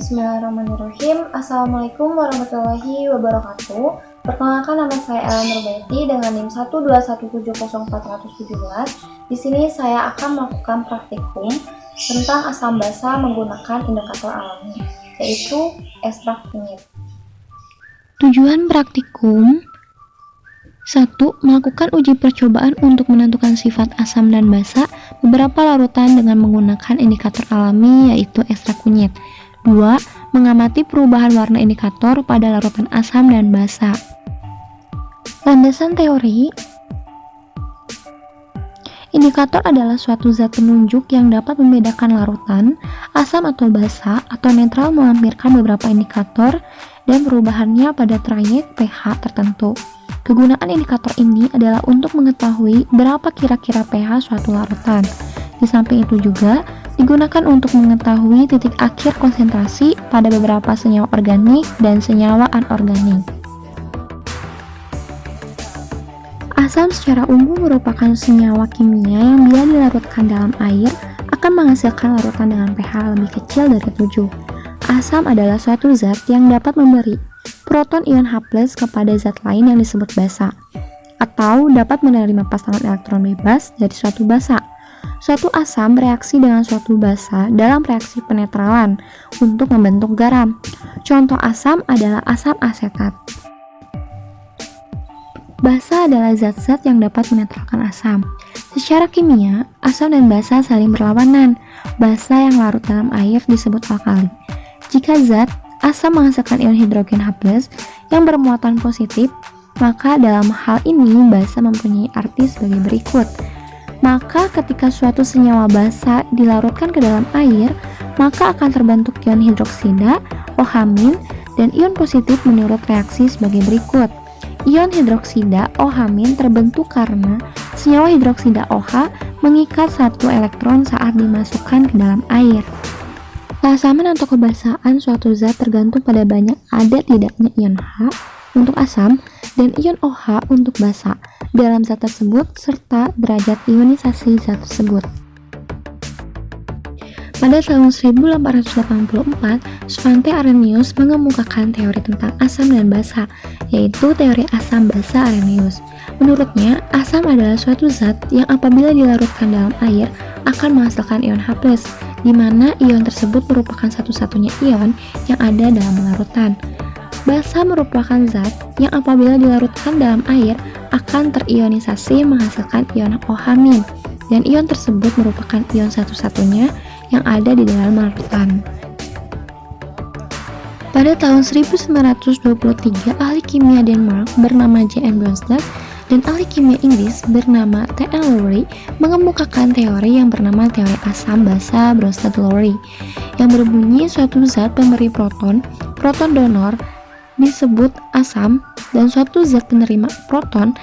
Bismillahirrahmanirrahim. Assalamualaikum warahmatullahi wabarakatuh. Perkenalkan, nama saya Ella Nurbeti dengan NIM 121704417. Di sini saya akan melakukan praktikum tentang asam basa menggunakan indikator alami, yaitu ekstrak kunyit. Tujuan praktikum 1. Melakukan uji percobaan untuk menentukan sifat asam dan basa beberapa larutan dengan menggunakan indikator alami, yaitu ekstrak kunyit. 2. Mengamati perubahan warna indikator pada larutan asam dan basa. Landasan teori. Indikator adalah suatu zat penunjuk yang dapat membedakan larutan, asam atau basa, atau netral melampirkan beberapa indikator dan perubahannya pada trayek pH tertentu. Kegunaan indikator ini adalah untuk mengetahui berapa kira-kira pH suatu larutan. Di samping itu juga digunakan untuk mengetahui titik akhir konsentrasi pada beberapa senyawa organik dan senyawa anorganik. Asam secara umum merupakan senyawa kimia yang bila dilarutkan dalam air akan menghasilkan larutan dengan pH lebih kecil dari 7. Asam adalah suatu zat yang dapat memberi proton ion H+ kepada zat lain yang disebut basa, atau dapat menerima pasangan elektron bebas dari suatu basa. Suatu asam bereaksi dengan suatu basa dalam reaksi penetralan untuk membentuk garam. Contoh asam adalah asam asetat. Basa adalah zat-zat yang dapat menetralkan asam. Secara kimia, asam dan basa saling berlawanan. Basa yang larut dalam air disebut alkali. Jika zat asam menghasilkan ion hidrogen H+ yang bermuatan positif, maka dalam hal ini basa mempunyai arti sebagai berikut. Maka ketika suatu senyawa basa dilarutkan ke dalam air, maka akan terbentuk ion hidroksida, OH- dan ion positif menurut reaksi sebagai berikut. Ion hidroksida OH- terbentuk karena senyawa hidroksida OH mengikat satu elektron saat dimasukkan ke dalam air. Keasaman atau kebasaan suatu zat tergantung pada banyak ada tidaknya ion H untuk asam dan ion OH untuk basa dalam zat tersebut serta derajat ionisasi zat tersebut. Pada tahun 1884, Svante Arrhenius mengemukakan teori tentang asam dan basa, yaitu teori asam basa Arrhenius. Menurutnya, asam adalah suatu zat yang apabila dilarutkan dalam air akan menghasilkan ion H+, di mana ion tersebut merupakan satu-satunya ion yang ada dalam larutan. Basa merupakan zat yang apabila dilarutkan dalam air akan terionisasi menghasilkan ion OH- dan ion tersebut merupakan ion satu-satunya yang ada di dalam larutan. Pada tahun 1923, ahli kimia Denmark bernama J.N. Bronsted dan ahli kimia Inggris bernama T.N. Lowry mengemukakan teori yang bernama teori asam basa Bronsted-Lowry yang berbunyi suatu zat pemberi proton donor disebut asam dan suatu zat penerima proton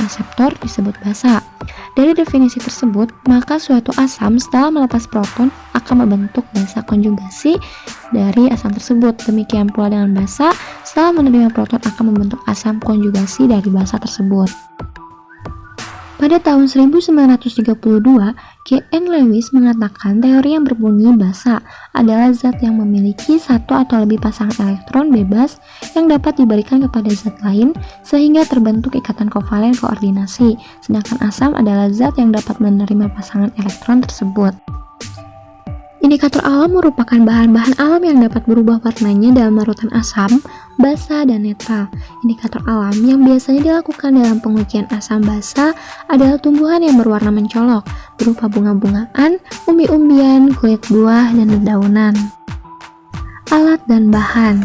aseptor disebut basa. Dari definisi tersebut, maka suatu asam setelah melepas proton akan membentuk basa konjugasi dari asam tersebut. Demikian pula dengan basa setelah menerima proton akan membentuk asam konjugasi dari basa tersebut. Pada tahun 1932, G.N. Lewis mengatakan teori yang berbunyi basa adalah zat yang memiliki satu atau lebih pasangan elektron bebas yang dapat diberikan kepada zat lain sehingga terbentuk ikatan kovalen koordinasi, sedangkan asam adalah zat yang dapat menerima pasangan elektron tersebut. Indikator alam merupakan bahan-bahan alam yang dapat berubah warnanya dalam larutan asam, basa, dan netral. Indikator alam yang biasanya dilakukan dalam pengujian asam basa adalah tumbuhan yang berwarna mencolok, berupa bunga-bungaan, umbi-umbian, kulit buah, dan dedaunan. Alat dan bahan.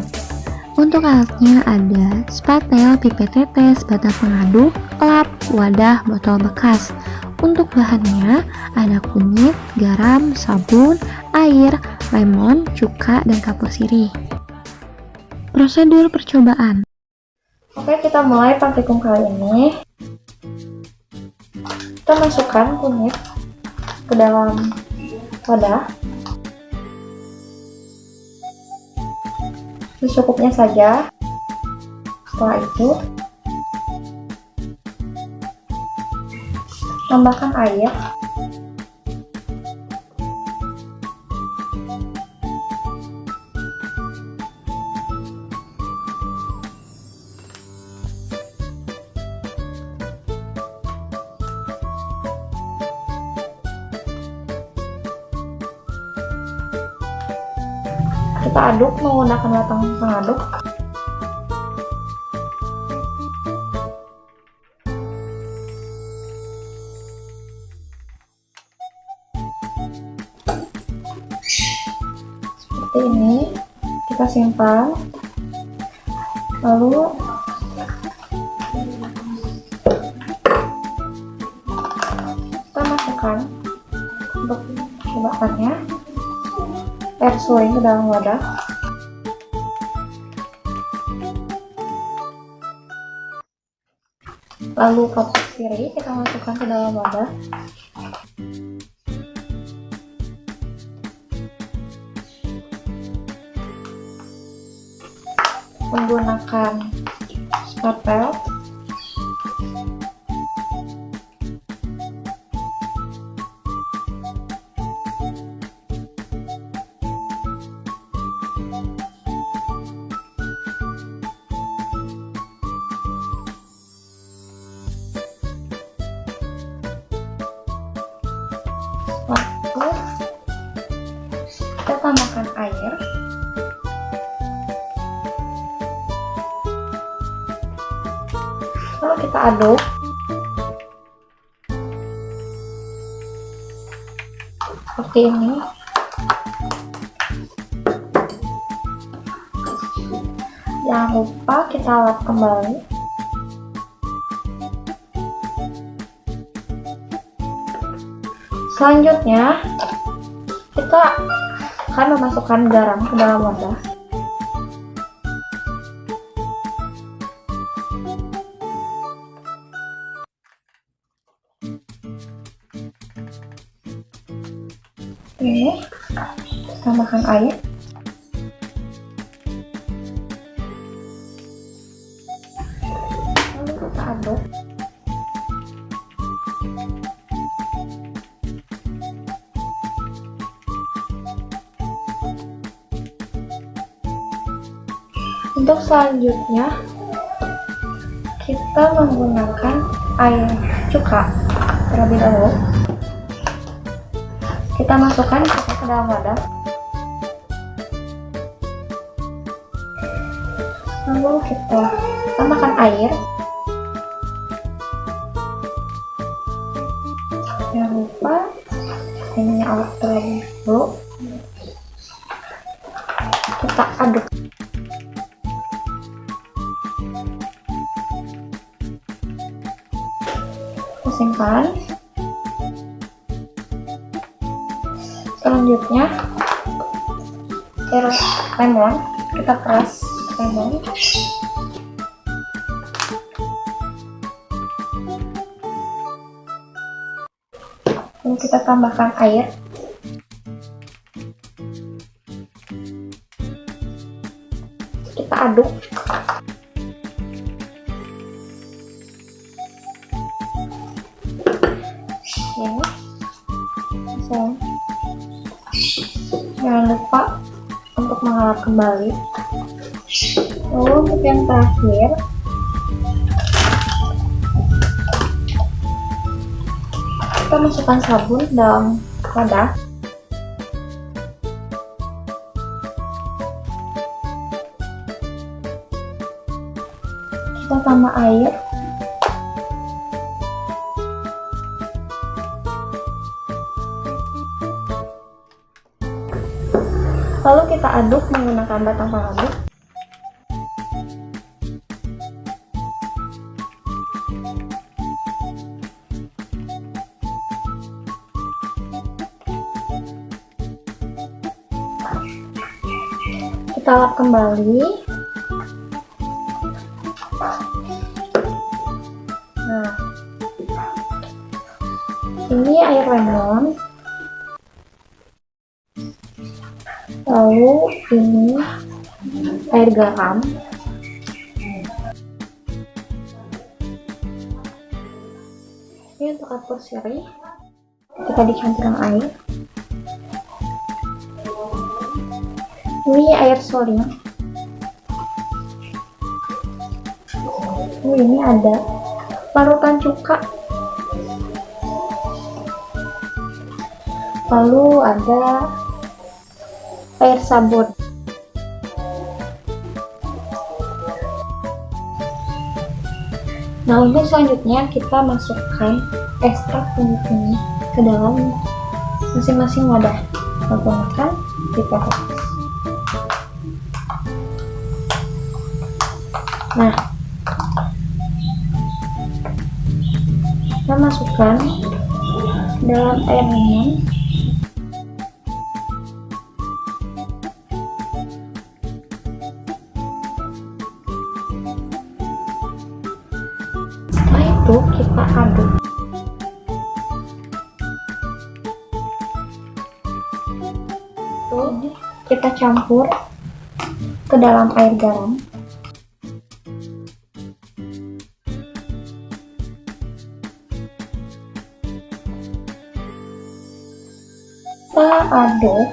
Untuk alatnya ada spatel, pipet tetes, bata pengaduk, lap, wadah, botol bekas. Untuk bahannya ada kunyit, garam, sabun, air, lemon, cuka, dan kapur sirih. Prosedur percobaan. Oke, kita mulai praktikum kali ini. Kita masukkan kunyit ke dalam wadah. Secukupnya saja. Setelah itu, tambahkan air. Kita aduk menggunakan batang pengaduk. Seperti ini, kita simpan. Lalu kita masukkan untuk membakarnya air suling ke dalam wadah. Lalu kapur sirih kita masukkan ke dalam wadah. Menggunakan skarpel lalu kita tambahkan air. Lalu kita aduk. Seperti ini. Jangan lupa kita lap kembali. Selanjutnya, kita akan memasukkan garam ke dalam wadah. Ini tambahkan air. Lalu kita aduk. Untuk selanjutnya, kita menggunakan air cuka terlebih dahulu. Kita masukkan cuka ke dalam wadah. Lalu kita tambahkan air. Jangan lupa ininya awet terlebih dahulu. Kita aduk. Kita simpan. Selanjutnya, air lemon, kita peras lemon. Lalu kita tambahkan air. Kita aduk. Ya. Jangan lupa untuk mengalap kembali. Lalu untuk yang terakhir, kita masukkan sabun dalam wadah. Kita tambah air. Lalu kita aduk menggunakan batang pengaduk. Kita lap kembali. Nah, ini air lemon. Lalu ini air garam. Ini untuk kapur sirih. Kita dicampurkan air. Ini air suling. Ini ada parutan cuka. Lalu ada air sabun. Nah, untuk selanjutnya kita masukkan ekstrak kunyit ini ke dalam masing-masing wadah menggunakan pipet. Nah, kita masukkan dalam air minum. Setelah itu kita aduk. Lalu kita campur ke dalam air garam. Kita aduk.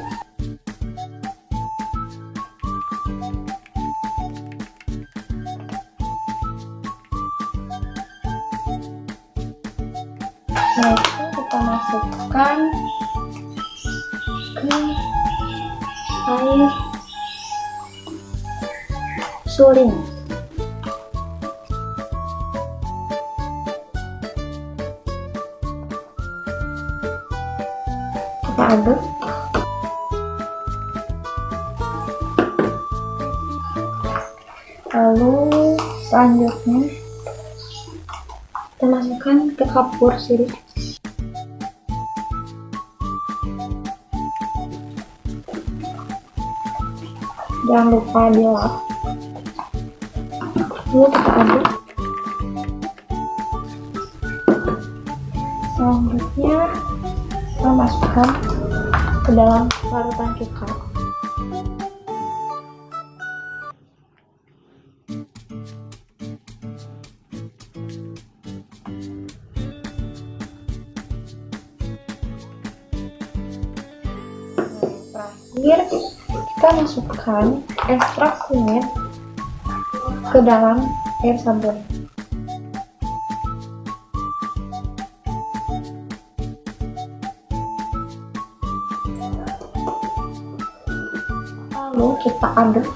Nah, itu kita masukkan ke air suling. Kita aduk. Lalu selanjutnya kita masukkan ke kapur sirih. Jangan lupa dilap. Lalu kita aduk. Selanjutnya kita masukkan ke dalam larutan kita. Terakhir kita masukkan ekstrak kunyit ke dalam air sabun. Lalu kita aduk.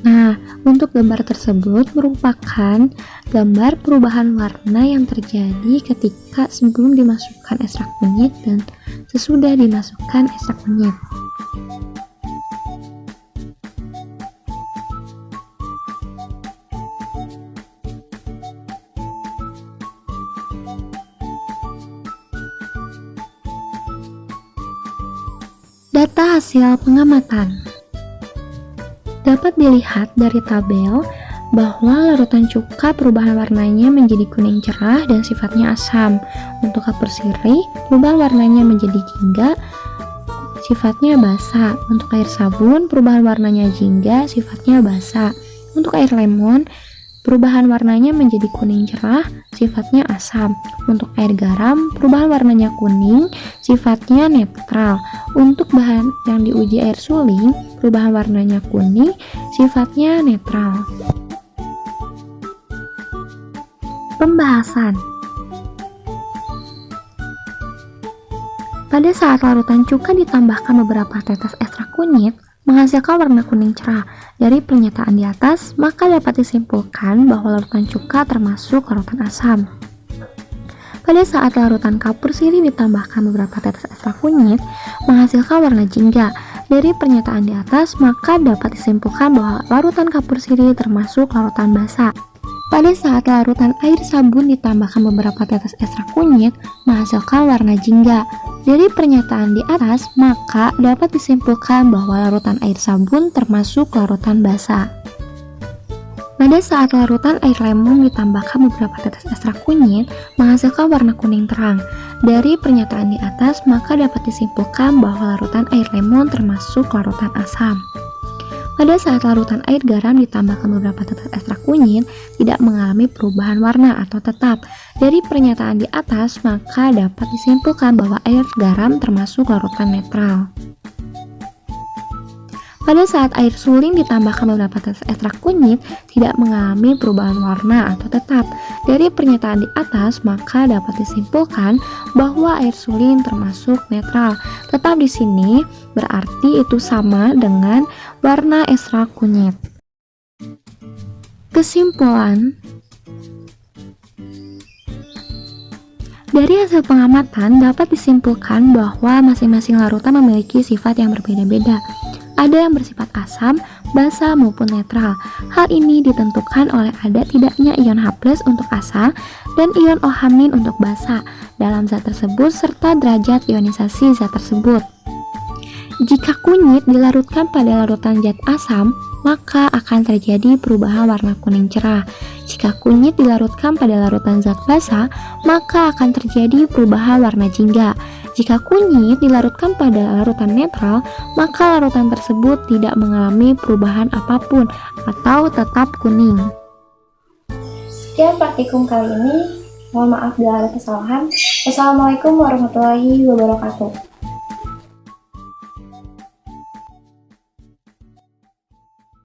Nah, untuk gambar tersebut merupakan gambar perubahan warna yang terjadi ketika sebelum dimasukkan ekstrak kunyit dan sesudah dimasukkan ekstrak kunyit. Data hasil pengamatan dapat dilihat dari tabel bahwa larutan cuka perubahan warnanya menjadi kuning cerah dan sifatnya asam. Untuk kapur sirih, perubahan warnanya menjadi jingga, sifatnya basa. Untuk air sabun, perubahan warnanya jingga, sifatnya basa. Untuk air lemon, perubahan warnanya menjadi kuning cerah, sifatnya asam. Untuk air garam, perubahan warnanya kuning, sifatnya netral. Untuk bahan yang diuji air suling, perubahan warnanya kuning, sifatnya netral. Pembahasan. Pada saat larutan cuka ditambahkan beberapa tetes ekstrak kunyit, menghasilkan warna kuning cerah. Dari pernyataan di atas, maka dapat disimpulkan bahwa larutan cuka termasuk larutan asam. Pada saat larutan kapur sirih ditambahkan beberapa tetes ekstrak kunyit, menghasilkan warna jingga. Dari pernyataan di atas, maka dapat disimpulkan bahwa larutan kapur sirih termasuk larutan basa. Pada saat larutan air sabun ditambahkan beberapa tetes ekstrak kunyit, menghasilkan warna jingga. Dari pernyataan di atas, maka dapat disimpulkan bahwa larutan air sabun termasuk larutan basa. Pada saat larutan air lemon ditambahkan beberapa tetes ekstrak kunyit menghasilkan warna kuning terang. Dari pernyataan di atas, maka dapat disimpulkan bahwa larutan air lemon termasuk larutan asam. Pada saat larutan air garam ditambahkan beberapa tetes ekstrak kunyit tidak mengalami perubahan warna atau tetap. Dari pernyataan di atas, maka dapat disimpulkan bahwa air garam termasuk larutan netral. Pada saat air suling ditambahkan beberapa tetes ekstrak kunyit tidak mengalami perubahan warna atau tetap. Dari pernyataan di atas, maka dapat disimpulkan bahwa air suling termasuk netral. Tetap di sini berarti itu sama dengan warna ekstrak kunyit. Kesimpulan, dari hasil pengamatan dapat disimpulkan bahwa masing-masing larutan memiliki sifat yang berbeda-beda. Ada yang bersifat asam, basa maupun netral. Hal ini ditentukan oleh ada tidaknya ion H+ untuk asa dan ion OH- untuk basa dalam zat tersebut serta derajat ionisasi zat tersebut. Jika kunyit dilarutkan pada larutan zat asam, maka akan terjadi perubahan warna kuning cerah. Jika kunyit dilarutkan pada larutan zat basa, maka akan terjadi perubahan warna jingga. Jika kunyit dilarutkan pada larutan netral, maka larutan tersebut tidak mengalami perubahan apapun atau tetap kuning. Sekian praktikum kali ini. Mohon maaf bila ada kesalahan. Wassalamualaikum warahmatullahi wabarakatuh.